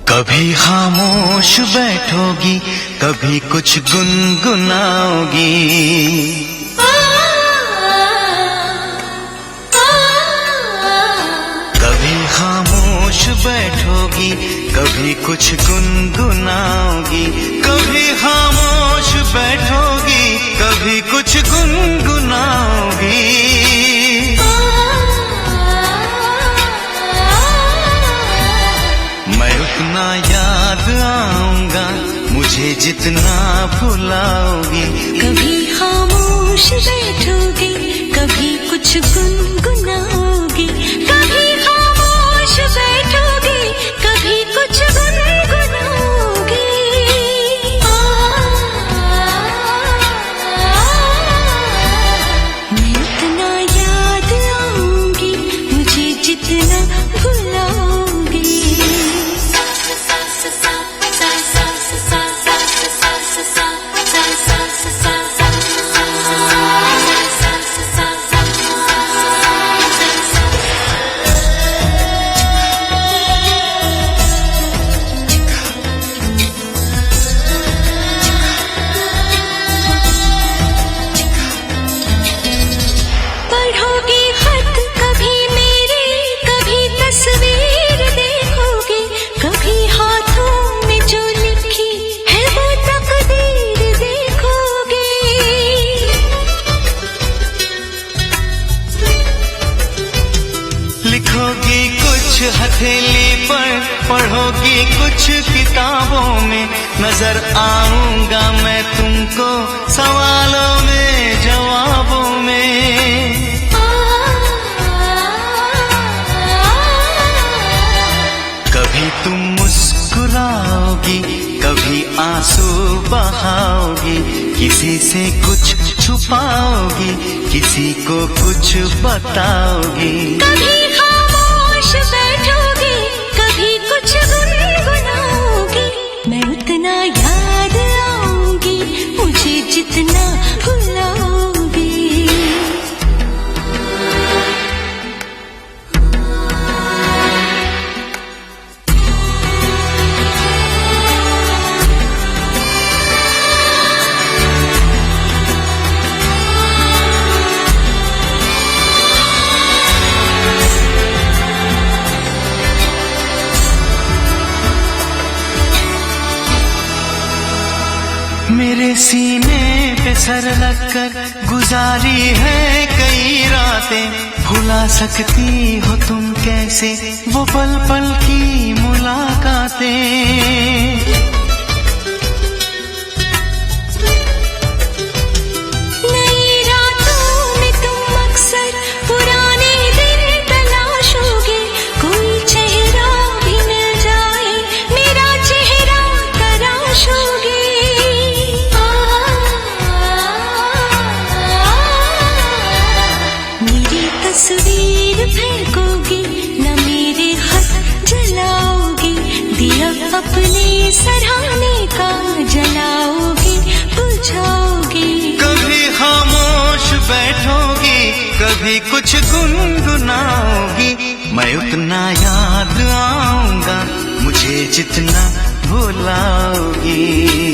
कभी खामोश बैठोगी, कभी कुछ गुनगुनाओगी। कभी खामोश बैठोगी, कभी कुछ गुनगुनाओगी। कभी खामोश बैठोगी, कभी कुछ गुनगुनाओगी। मैं उतना याद आऊंगा, मुझे जितना भुलाओगी। कभी खामोश बैठोगी, कभी कुछ गुनगुनाओगी। कभी खामोश बैठोगी, कभी कुछ गुनगुनाओगी। मैं उतना याद आऊंगी, मुझे जितना भुलाओगी। पढ़ोगी खत कभी मेरे, कभी तस्वीर देखोगे। कभी हाथों में जो लिखी है वो तकदीर देखोगे। लिखोगी कुछ हथेली पर, पढ़ोगी कुछ किताबों में। नजर आऊंगा मैं तुमको सवालों में, जवाबों में। कभी तुम मुस्कुराओगी, कभी आंसू बहाओगी। किसी से कुछ छुपाओगी, किसी को कुछ बताओगी। कभी खामोश बैठोगी, कभी कुछ गुनगुनाओगी। मैं उतना याद आऊंगी, मुझे जितना भुलाओगी। मेरे सीने पे सर रखकर गुजारी है कई रातें। भुला सकती हो तुम कैसे वो पल पल की मुलाकातें। नई रातों में तुम अक्सर पुराने दिन तलाशोगे। कोई चेहरा भी मिल जाए, मेरा चेहरा तराशोगे। मेरी तस्वीर फेंकोगी, न मेरे खत जलाओगी। दिया अपने सराहने का जलाओगी, बुझाओगी। कभी खामोश बैठोगी, कभी कुछ गुनगुनाओगी। मैं उतना याद आऊंगा, मुझे जितना भुलाओगी।